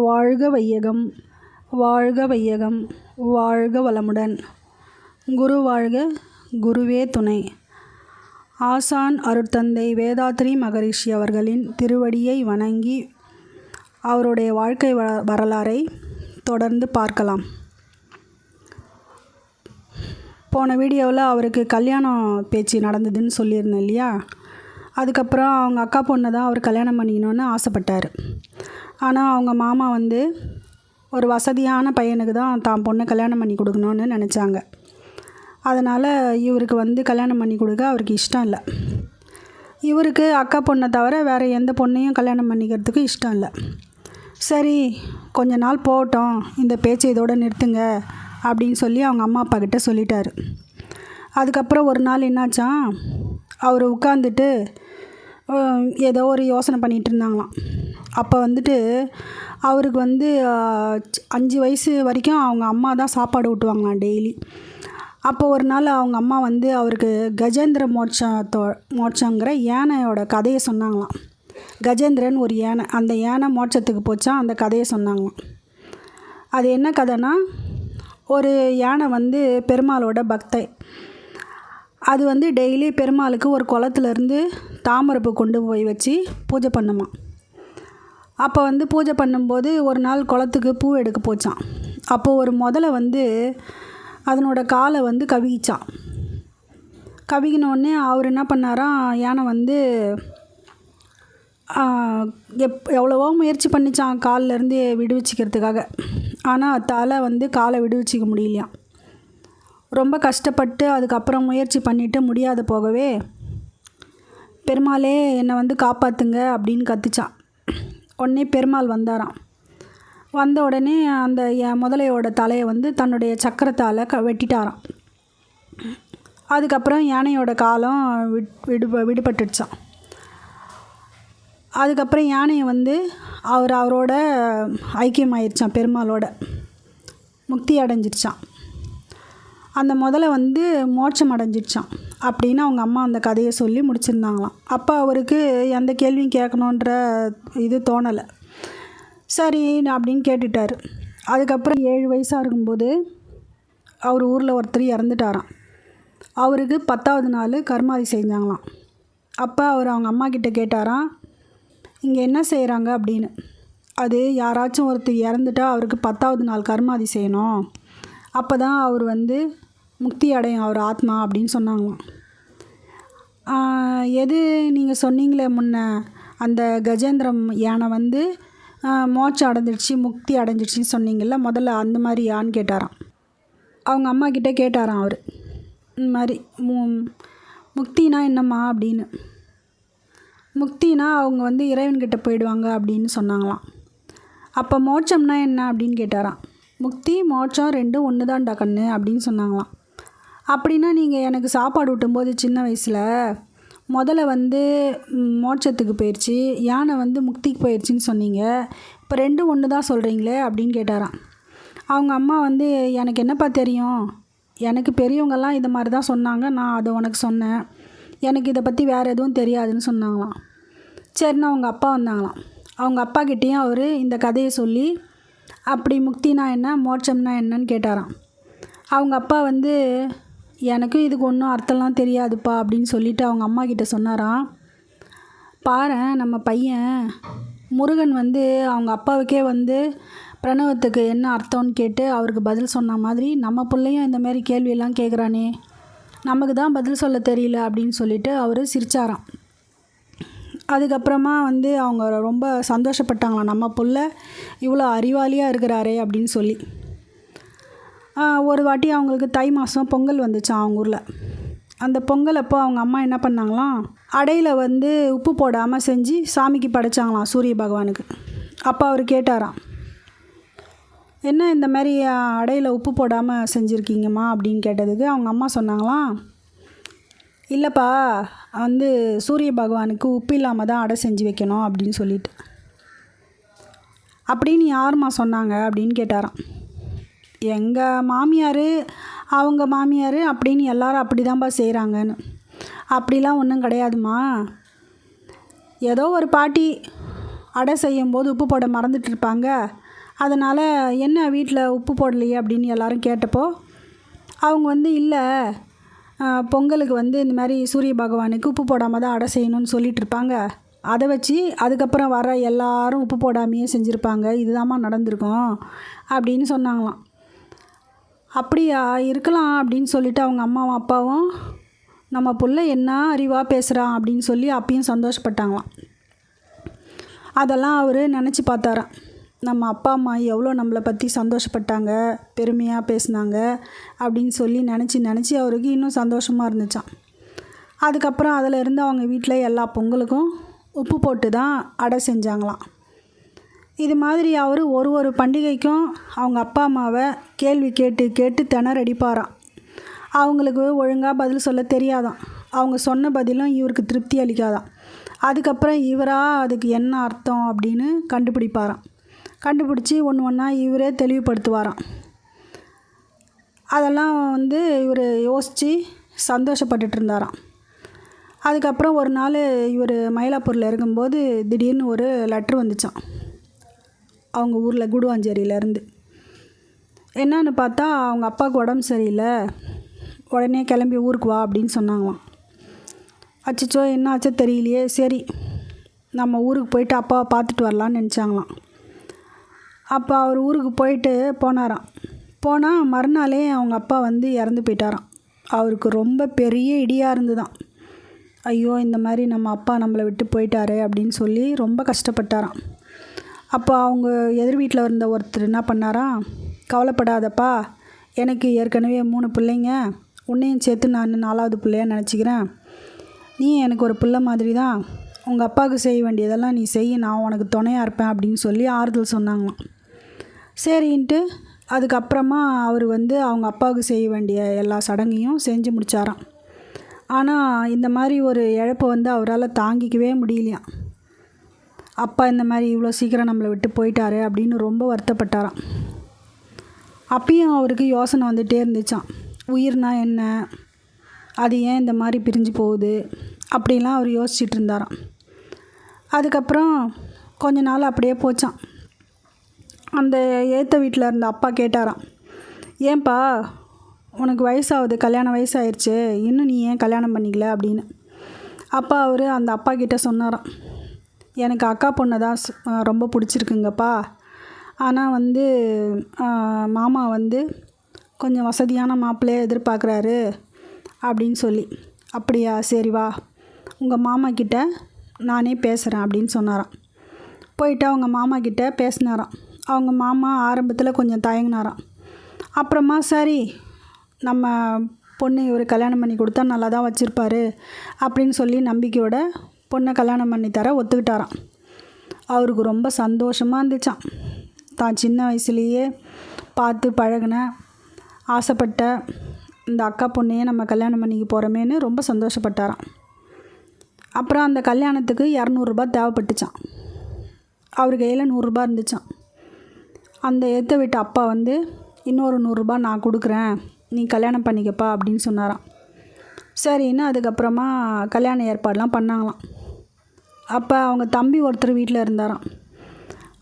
வாழ்க வையகம், வாழ்க வையகம், வாழ்க வளமுடன். குரு வாழ்க, குருவே துணை. ஆசான் அருட்தந்தை வேதாத்ரி மகரிஷி அவர்களின் திருவடியை வணங்கி அவருடைய வாழ்க்கை வரலாறை தொடர்ந்து பார்க்கலாம். போன வீடியோவில் அவருக்கு கல்யாணம் பேச்சு நடந்ததுன்னு சொல்லியிருந்தேன் இல்லையா? அதுக்கப்புறம் அவங்க அக்கா பொண்ணை தான் அவர் கல்யாணம் பண்ணிக்கணுன்னு ஆசைப்பட்டார். ஆனால் அவங்க மாமா ஒரு வசதியான பையனுக்கு தான் பொண்ணை கல்யாணம் பண்ணி கொடுக்கணுன்னு நினச்சாங்க. அதனால் இவருக்கு கல்யாணம் பண்ணி கொடுக்க அவருக்கு இஷ்டம் இல்லை. இவருக்கு அக்கா பொண்ணை தவிர வேறு எந்த பொண்ணையும் கல்யாணம் பண்ணிக்கிறதுக்கு இஷ்டம் இல்லை. சரி, கொஞ்ச நாள் போகட்டும், இந்த பேச்சை இதோடு நிறுத்துங்க அப்படின்னு சொல்லி அவங்க அம்மா அப்பா கிட்ட சொல்லிட்டார். அதுக்கப்புறம் ஒரு நாள் என்னாச்சான், அவர் உட்காந்துட்டு ஏதோ ஒரு யோசனை பண்ணிகிட்டு இருந்தாங்களாம். அப்போ அவருக்கு 5 வயசு வரைக்கும் அவங்க அம்மா தான் சாப்பாடு ஊட்டுவாங்களாம் டெய்லி. அப்போ ஒரு நாள் அவங்க அம்மா அவருக்கு கஜேந்திர மோட்சங்கிற யானையோட கதையை சொன்னாங்களாம். கஜேந்திரன் ஒரு யானை, அந்த யானை மோட்சத்துக்கு போச்சான், அந்த கதையை சொன்னாங்களாம். அது என்ன கதைனா, ஒரு யானை பெருமாளோட பக்தை. அது டெய்லி பெருமாளுக்கு ஒரு குளத்துலேருந்து தாமரைப்பூ கொண்டு போய் வச்சு பூஜை பண்ணுமா. அப்போ பூஜை பண்ணும்போது ஒரு நாள் குளத்துக்கு பூ எடுக்க போச்சான். அப்போது ஒரு முதலை அதனோட காலை கவிச்சான். கவிக்கினோடனே அவர் என்ன பண்ணாராம், யானை எவ்வளவோ முயற்சி பண்ணிச்சான் காலிலேருந்து விடுவிச்சிக்கிறதுக்காக. ஆனால் தலை காலை விடுவிச்சிக்க முடியலையாம். ரொம்ப கஷ்டப்பட்டு அதுக்கப்புறம் முயற்சி பண்ணிவிட்டு முடியாத போகவே, பெருமாளே என்னை காப்பாற்றுங்க அப்படின்னு கத்துச்சான். உடனே பெருமாள் வந்தாராம். வந்த உடனே அந்த முதலையோட தலையை தன்னுடைய சக்கரத்தால் வெட்டிட்டாராம். அதுக்கப்புறம் யானையோட காலம் விடுபட்டுடுச்சான். அதுக்கப்புறம் யானையை அவரோட ஐக்கியமாயிருச்சான், பெருமாளோட முக்தி அடைஞ்சிருச்சான். அந்த முதல்ல மோட்சம் அடைஞ்சிடுச்சான் அப்படின்னு அவங்க அம்மா அந்த கதையை சொல்லி முடிச்சிருந்தாங்களாம். அப்போ அவருக்கு எந்த கேள்வியும் கேட்கணுன்ற இது தோணலை. சரி அப்படின்னு கேட்டுட்டார். அதுக்கப்புறம் 7 வயசாக இருக்கும்போது அவர் ஊரில் ஒருத்தர் இறந்துட்டாராம். அவருக்கு 10வது நாள் கர்மாதி செஞ்சாங்களாம். அப்போ அவர் அவங்க அம்மா கிட்டே கேட்டாராம், இங்கே என்ன செய்கிறாங்க அப்படின்னு. அது யாராச்சும் ஒருத்தர் இறந்துட்டா அவருக்கு 10வது நாள் கர்மாதி செய்யணும், அப்போ தான் அவர் முக்தி அடையும் அவர் ஆத்மா அப்படின்னு சொன்னாங்களாம். எது நீங்கள் சொன்னீங்களே முன்ன, அந்த கஜேந்திரம் யானை மோட்சம் அடைஞ்சிடுச்சு, முக்தி அடைஞ்சிடுச்சின்னு சொன்னீங்கள்ல, முதல்ல அந்த மாதிரி யான்னு கேட்டாராம். அவங்க அம்மா கிட்டே கேட்டாராம் அவர், இந்த மாதிரி முக்தினா என்னம்மா அப்படின்னு. முக்தினா அவங்க இறைவன்கிட்ட போயிடுவாங்க அப்படின்னு சொன்னாங்களாம். அப்போ மோட்சம்னா என்ன அப்படின்னு கேட்டாராம். முக்தி மோட்சம் 2 ஒன்று தான்டா கண்ணு அப்படின்னு சொன்னாங்களாம். அப்படின்னா நீங்கள் எனக்கு சாப்பாடு ஊட்டும்போது சின்ன வயசில் முதல்ல மோட்சத்துக்கு போயிடுச்சு, யானை முக்திக்கு போயிடுச்சின்னு சொன்னீங்க, இப்போ 2 ஒன்று தான் சொல்கிறீங்களே அப்படின்னு கேட்டாராம். அவங்க அம்மா எனக்கு என்னப்பா தெரியும், எனக்கு பெரியவங்கெல்லாம் இதை மாதிரி தான் சொன்னாங்க, நான் அதை உனக்கு சொன்னேன், எனக்கு இதை பற்றி வேறு எதுவும் தெரியாதுன்னு சொன்னாங்களாம். சரின்னு அவங்க அப்பா வந்தாங்களாம். அவங்க அப்பா கிட்டேயும் அவர் இந்த கதையை சொல்லி, அப்படி முக்தினா என்ன மோட்சம்னா என்னன்னு கேட்டாராம். அவங்க அப்பா எனக்கும் இதுக்கு ஒன்றும் அர்த்தம்லாம் தெரியாதுப்பா அப்படின்னு சொல்லிவிட்டு அவங்க அம்மா கிட்ட சொன்னாராம். பாரேன், நம்ம பையன் முருகன் அவங்க அப்பாவுக்கே பிரணவத்துக்கு என்ன அர்த்தம்னு கேட்டு அவருக்கு பதில் சொன்ன மாதிரி நம்ம பிள்ளையும் இந்த மாதிரி கேள்வியெல்லாம் கேட்குறானே, நமக்கு தான் பதில் சொல்ல தெரியல அப்படின்னு சொல்லிட்டு அவர் சிரிச்சாராம். அதுக்கப்புறமா அவங்க ரொம்ப சந்தோஷப்பட்டாங்களாம், நம்ம புள்ள இவ்வளோ அறிவாளியாக இருக்கிறாரே அப்படின்னு சொல்லி. ஒரு வாட்டி அவங்களுக்கு தை மாதம் பொங்கல் வந்துச்சான் அவங்க ஊரில். அந்த பொங்கல் அப்போ அவங்க அம்மா என்ன பண்ணாங்களாம், அடையில் உப்பு போடாமல் செஞ்சு சாமிக்கு படைச்சாங்களாம், சூரிய பகவானுக்கு. அப்போ அவர் கேட்டாராம், என்ன இந்த மாதிரி அடையில் உப்பு போடாமல் செஞ்சுருக்கீங்கம்மா அப்படின்னு கேட்டதுக்கு அவங்க அம்மா சொன்னாங்களாம், இல்லைப்பா சூரிய பகவானுக்கு உப்பு இல்லாமல் தான் அடை செஞ்சு வைக்கணும் அப்படின்னு சொல்லிட்டு. அப்படின்னு யாரும்மா சொன்னாங்க அப்படின்னு கேட்டாராம். எங்கள் மாமியார், அவங்க மாமியார் அப்படின்னு எல்லாரும் அப்படி தான்ப்பா செய்கிறாங்கன்னு. அப்படிலாம் ஒன்றும் கிடையாதுமா, ஏதோ ஒரு பாட்டி அடை செய்யும்போது உப்பு போட மறந்துட்டு இருப்பாங்க, அதனால் என்ன வீட்டில் உப்பு போடலையே அப்படின்னு எல்லோரும் கேட்டப்போ அவங்க வந்து இல்லை, பொங்கலுக்கு வந்து இந்த மாதிரி சூரிய பகவானுக்கு உப்பு போடாமல் தான் அடை செய்யணும்னு சொல்லிகிட்டு இருப்பாங்க. அதை வச்சு அதுக்கப்புறம் வர எல்லாரும் உப்பு போடாமையே செஞ்சுருப்பாங்க, இதுதாம்மா நடந்திருக்கும் அப்படின்னு சொன்னாங்களாம். அப்படியா இருக்கலாம் அப்படின்னு சொல்லிவிட்டு அவங்க அம்மாவும் அப்பாவும் நம்ம புள்ள என்ன அறிவாக பேசுகிறான் அப்படின்னு சொல்லி அப்பயும் சந்தோஷப்பட்டாங்களாம். அதெல்லாம் அவர் நினச்சி பார்த்தாராம், நம்ம அப்பா அம்மா எவ்வளோ நம்மளை பற்றி சந்தோஷப்பட்டாங்க, பெருமையாக பேசினாங்க அப்படின்னு சொல்லி நினச்சி அவருக்கு இன்னும் சந்தோஷமாக இருந்துச்சான். அதுக்கப்புறம் அதில் இருந்து அவங்க வீட்டில் எல்லா பொங்கலுக்கும் உப்பு போட்டு தான் அடை செஞ்சாங்களாம். இது மாதிரி அவர் ஒரு பண்டிகைக்கும் அவங்க அப்பா அம்மாவை கேள்வி கேட்டு திணறடிப்பாராம். அவங்களுக்கு ஒழுங்காக பதில் சொல்ல தெரியாதான். அவங்க சொன்ன பதிலும் இவருக்கு திருப்தி அளிக்காதான். அதுக்கப்புறம் இவராக அதுக்கு என்ன அர்த்தம் அப்படின்னு கண்டுபிடிப்பாராம். கண்டுபிடிச்சி ஒன்றா இவரே தெளிவுபடுத்துவாராம். அதெல்லாம் வந்து இவர் யோசித்து சந்தோஷப்பட்டுட்டு இருந்தாராம். அதுக்கப்புறம் ஒரு நாள் இவர் மயிலாப்பூரில் இருக்கும்போது திடீர்னு ஒரு லெட்ரு வந்துச்சான் அவங்க ஊரில் குடுவாஞ்சேரியிலேருந்து. என்னன்னு பார்த்தா அவங்க அப்பாவுக்கு உடம்பு சரியில்லை, உடனே கிளம்பி ஊருக்கு வா அப்படின்னு சொன்னாங்களாம். அச்சச்சோ என்ன ஆச்சோ தெரியலையே, சரி நம்ம ஊருக்கு போயிட்டு அப்பாவை பார்த்துட்டு வரலான்னு நினச்சாங்களாம். அப்போ அவர் ஊருக்கு போயிட்டு போனாராம். போனால் மறுநாளே அவங்க அப்பா வந்து இறந்து போயிட்டாராம். அவருக்கு ரொம்ப பெரிய இடியாக இருந்துதான். ஐயோ இந்த மாதிரி நம்ம அப்பா நம்மளை விட்டு போயிட்டாரு அப்படின்னு சொல்லி ரொம்ப கஷ்டப்பட்டாராம். அப்போ அவங்க எதிர் வீட்டில் இருந்த ஒருத்தர் என்ன பண்ணாராம், கவலைப்படாதப்பா, எனக்கு ஏற்கனவே 3 பிள்ளைங்க, உன்னையும் சேர்த்து நான் 4வது பிள்ளையாக நினச்சிக்கிறேன், நீ எனக்கு ஒரு பிள்ளை மாதிரி தான், உங்கள் அப்பாவுக்கு செய்ய வேண்டியதெல்லாம் நீ செய், நான் உனக்கு துணையாக இருப்பேன் அப்படின்னு சொல்லி ஆறுதல் சொன்னாங்களாம். சரின்ட்டு அதுக்கப்புறமா அவர் வந்து அவங்க அப்பாவுக்கு செய்ய வேண்டிய எல்லா சடங்கையும் செஞ்சு முடித்தாராம். ஆனால் இந்த மாதிரி ஒரு இழப்பை வந்து அவரால் தாங்கிக்கவே முடியலையாம். அப்பா இந்த மாதிரி இவ்வளோ சீக்கிரம் நம்மளை விட்டு போயிட்டாரு அப்படின்னு ரொம்ப வருத்தப்பட்டாராம். அப்பயும் அவருக்கு யோசனை வந்துகிட்டே இருந்துச்சான், உயிர்னா என்ன, அது ஏன் இந்த மாதிரி பிரிஞ்சு போகுது அப்படிலாம் அவர் யோசிச்சுட்டு இருந்தாராம். அதுக்கப்புறம் கொஞ்ச நாள் அப்படியே போச்சான். அந்த ஏற்ற வீட்டில் இருந்த அப்பா கேட்டாராம், ஏன்பா உனக்கு வயசாகுது, கல்யாண வயசாகிடுச்சு, இன்னும் நீ ஏன் கல்யாணம் பண்ணிக்கல அப்படின்னு. அப்பா அவர் அந்த அப்பா கிட்டே சொன்னாராம், எனக்கு அக்கா பொண்ணை தான் ரொம்ப பிடிச்சிருக்குங்கப்பா, ஆனால் வந்து மாமா வந்து கொஞ்சம் வசதியான மாப்பிள்ளையை எதிர்பார்க்குறாரு அப்படின்னு சொல்லி. அப்படியா, சரி வா, உங்கள் மாமா கிட்ட நானே பேசுகிறேன் அப்படின்னு சொன்னாராம். போயிட்டு அவங்க மாமா கிட்ட பேசினாராம். அவங்க மாமா ஆரம்பத்தில் கொஞ்சம் தயங்கினாராம். அப்புறமா சரி நம்ம பொண்ணு இவர் கல்யாணம் பண்ணி கொடுத்தா நல்லா தான் வச்சுருப்பாரு அப்படின்னு சொல்லி நம்பிக்கையோட பொண்ணை கல்யாணம் பண்ணி தர ஒத்துக்கிட்டாராம். அவருக்கு ரொம்ப சந்தோஷமாக இருந்துச்சான். தான் சின்ன வயசுலேயே பார்த்து பழகின ஆசைப்பட்ட இந்த அக்கா பொண்ணையே நம்ம கல்யாணம் பண்ணிக்க போகிறோமேன்னு ரொம்ப சந்தோஷப்பட்டாராம். அப்புறம் அந்த கல்யாணத்துக்கு 200 ரூபாய் தேவைப்பட்டுச்சான். அவர் கையில் 100 ரூபாய் இருந்துச்சான். அந்த ஏற்ற வீட்டு அப்பா வந்து இன்னொரு 100 ரூபாய் நான் கொடுக்குறேன், நீ கல்யாணம் பண்ணிக்கப்பா அப்படின்னு சொன்னாராம். சரின்னு அதுக்கப்புறமா கல்யாண ஏற்பாடெலாம் பண்ணாங்களாம். அப்போ அவங்க தம்பி ஒருத்தர் வீட்டில் இருந்தாராம்.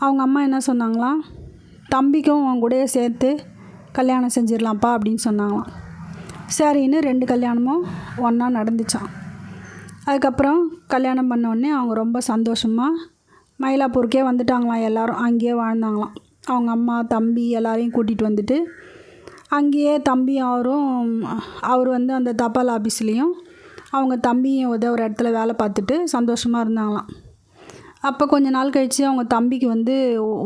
அவங்க அம்மா என்ன சொன்னாங்களாம், தம்பிக்கும் அவங்க கூடயே சேர்த்து கல்யாணம் செஞ்சிடலாம்ப்பா அப்படின்னு சொன்னாங்களாம். சரின்னு 2 கல்யாணமும் ஒன்றா நடந்துச்சான். அதுக்கப்புறம் கல்யாணம் பண்ணோடனே அவங்க ரொம்ப சந்தோஷமாக மயிலாப்பூருக்கே வந்துட்டாங்களாம். எல்லோரும் அங்கேயே வாழ்ந்தாங்களாம். அவங்க அம்மா தம்பி எல்லாரையும் கூட்டிகிட்டு வந்துட்டு அங்கேயே தம்பி அவர் வந்து அந்த தபால் ஆஃபீஸ்லேயும் அவங்க தம்பியும் ஒரு இடத்துல வேலை பார்த்துட்டு சந்தோஷமாக இருந்தாங்களாம். அப்போ கொஞ்ச நாள் கழித்து அவங்க தம்பிக்கு வந்து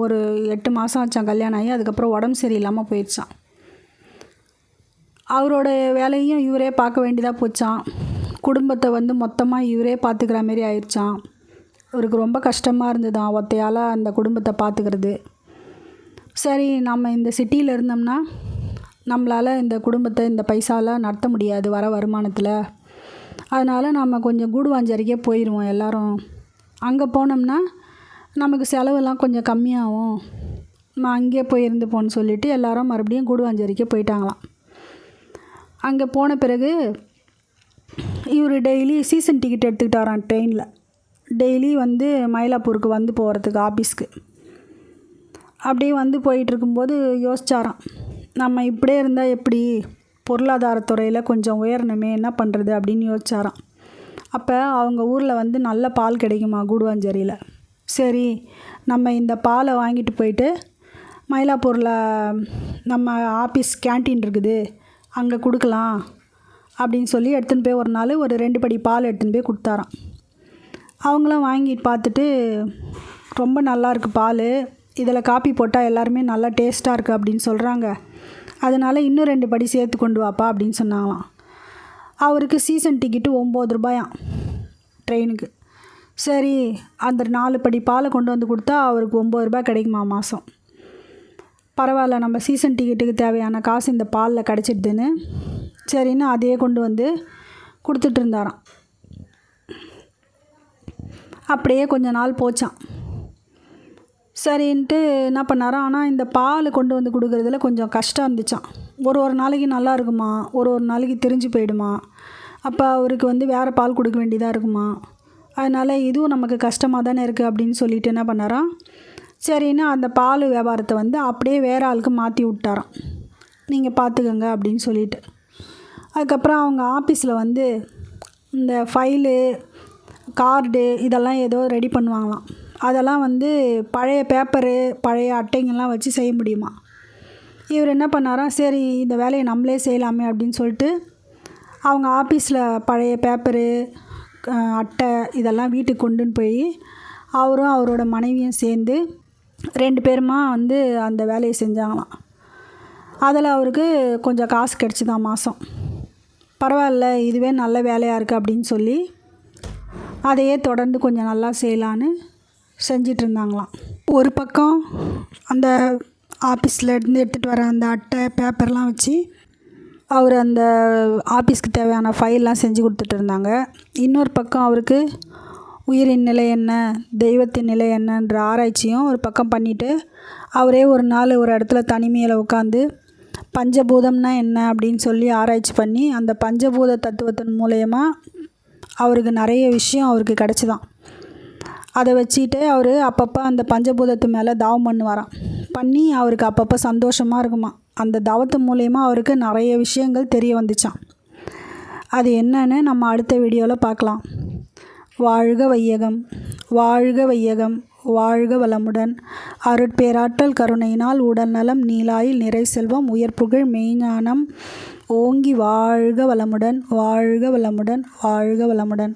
ஒரு 8 மாதம் ஆச்சான் கல்யாணம் ஆகி. அதுக்கப்புறம் உடம்பு சரியில்லாமல் போயிடுச்சான். அவரோட வேலையும் இவரே பார்க்க வேண்டியதாக போச்சான். குடும்பத்தை வந்து மொத்தமாக இவரே பார்த்துக்கிற மாரி ஆயிடுச்சான். அவருக்கு ரொம்ப கஷ்டமாக இருந்ததுதான் ஒத்தையால் அந்த குடும்பத்தை பார்த்துக்கிறது. சரி நம்ம இந்த சிட்டியில் இருந்தோம்னா நம்மளால் இந்த குடும்பத்தை இந்த பைசாவில் நடத்த முடியாது வர வருமானத்தில், அதனால் நம்ம கொஞ்சம் கூடுவாஞ்சேரிக்கே போயிடுவோம் எல்லோரும். அங்கே போனோம்னா நமக்கு செலவெல்லாம் கொஞ்சம் கம்மியாகும், நம்ம அங்கேயே போய் இருந்துப்போன்னு சொல்லிவிட்டு எல்லோரும் மறுபடியும் கூடுவாஞ்சேரிக்கே போயிட்டாங்களாம். அங்கே போன பிறகு இவர் டெய்லி சீசன் டிக்கெட் எடுத்துக்கிட்டாராம் ட்ரெயினில். டெய்லி வந்து மயிலாப்பூருக்கு வந்து போகிறதுக்கு ஆஃபீஸ்க்கு. அப்படியே வந்து போயிட்டுருக்கும்போது யோசிச்சாராம், நம்ம இப்படியே இருந்தால் எப்படி, பொருளாதாரத்துறையில் கொஞ்சம் உயரணுமே, என்ன பண்ணுறது அப்படின்னு யோசிச்சாராம். அப்போ அவங்க ஊரில் வந்து நல்ல பால் கிடைக்குமா கூடுவாஞ்சேரியில். சரி, நம்ம இந்த பாலை வாங்கிட்டு போயிட்டு மயிலாப்பூரில் நம்ம ஆஃபீஸ் கேன்டீன் இருக்குது, அங்கே கொடுக்கலாம் அப்படின்னு சொல்லி எடுத்துன்னு போய் ஒரு நாள் ஒரு 2 படி பால் எடுத்துன்னு போய் கொடுத்தாராம். அவங்களும் வாங்கிட்டு பார்த்துட்டு, ரொம்ப நல்லா இருக்குது பால், இதில் காப்பி போட்டால் எல்லாருமே நல்லா டேஸ்ட்டாக இருக்குது அப்படின்னு சொல்கிறாங்க, அதனால் இன்னும் 2 படி சேர்த்து கொண்டு வாப்பா அப்படின்னு சொன்னாங்களாம். அவருக்கு சீசன் டிக்கெட்டு 9 ரூபாயாம் ட்ரெயினுக்கு. சரி, அந்த 4 படி பாலை கொண்டு வந்து கொடுத்தா அவருக்கு 9 ரூபாய் கிடைக்குமா மாதம். பரவாயில்ல, நம்ம சீசன் டிக்கெட்டுக்கு தேவையான காசு இந்த பாலில் கிடச்சிடுதுன்னு சரின்னு அதையே கொண்டு வந்து கொடுத்துட்டு இருந்தாராம். அப்படியே கொஞ்ச நாள் போச்சான். சரின்ட்டு என்ன பண்ணாராம், ஆனால் இந்த பால் கொண்டு வந்து கொடுக்குறதுல கொஞ்சம் கஷ்டம் இருந்துச்சான். ஒரு நாளைக்கு நல்லா இருக்குமா, ஒரு நாளைக்கு தெரிஞ்சு போயிடுமா, அப்போ அவருக்கு வந்து வேறு பால் கொடுக்க வேண்டியதாக இருக்குமா, அதனால் இதுவும் நமக்கு கஷ்டமாக தானே இருக்குது அப்படின்னு சொல்லிட்டு என்ன பண்ணாராம், சரின்னு அந்த பால் வியாபாரத்தை வந்து அப்படியே வேறு ஆளுக்கு மாற்றி விட்டாராம், நீங்கள் பார்த்துக்கங்க அப்படின்னு சொல்லிட்டு. அதுக்கப்புறம் அவங்க ஆஃபீஸில் வந்து இந்த ஃபைலு கார்டு இதெல்லாம் ஏதோ ரெடி பண்ணுவாங்களாம். அதெல்லாம் வந்து பழைய பேப்பரு பழைய அட்டைங்கள்லாம் வச்சு செய்ய முடியுமா. இவர் என்ன பண்ணாராம், சரி இந்த வேலையை நம்மளே செய்யலாமே அப்படின்னு சொல்லிட்டு அவங்க ஆஃபீஸில் பழைய பேப்பரு அட்டை இதெல்லாம் வீட்டுக்கு கொண்டுன்னு போய் அவரும் அவரோட மனைவியும் சேர்ந்து 2 பேருமா வந்து அந்த வேலையை செஞ்சாங்களாம். அதில் அவருக்கு கொஞ்சம் காசு கிடச்சிதான் மாதம். பரவாயில்ல, இதுவே நல்ல வேலையாக இருக்குது அப்படின்னு சொல்லி அதையே தொடர்ந்து கொஞ்சம் நல்லா செய்யலான்னு செஞ்சிட்டு இருந்தாங்களாம். ஒரு பக்கம் அந்த ஆஃபீஸில் இருந்து எடுத்துகிட்டு வர அந்த அட்டை பேப்பர்லாம் வச்சு அவர் அந்த ஆஃபீஸ்க்கு தேவையான ஃபைல்லாம் செஞ்சு கொடுத்துட்டு இருந்தாங்க. இன்னொரு பக்கம் அவருக்கு உயிரின் நிலை என்ன, தெய்வத்தின் நிலை என்னன்ற ஆராய்ச்சியும் ஒரு பக்கம் பண்ணிவிட்டு அவரே ஒரு நாள் ஒரு இடத்துல தனிமையில் உட்காந்து பஞ்சபூதம்னா என்ன அப்படின்னு சொல்லி ஆராய்ச்சி பண்ணி அந்த பஞ்சபூத தத்துவத்தின் மூலயமா அவருக்கு நிறைய விஷயம் அவருக்கு கிடச்சிதான். அதை வச்சுட்டு அவர் அப்பப்போ அந்த பஞ்சபூதத்து மேலே தவம் பண்ணுவாராம். பண்ணி அவருக்கு அப்பப்போ சந்தோஷமாக இருக்குமா. அந்த தவத்து மூலயமா அவருக்கு நிறைய விஷயங்கள் தெரிய வந்துச்சான். அது என்னன்னு நம்ம அடுத்த வீடியோவில் பார்க்கலாம். வாழ்க வையகம், வாழ்க வையகம், வாழ்க வளமுடன். அருட்பேராற்றல் கருணையினால் உடல் நலம், நீலாயில், நிறை செல்வம், உயர்புகழ், மெய்ஞானம் ஓங்கி வாழ்க வளமுடன், வாழ்க வளமுடன், வாழ்க வளமுடன்.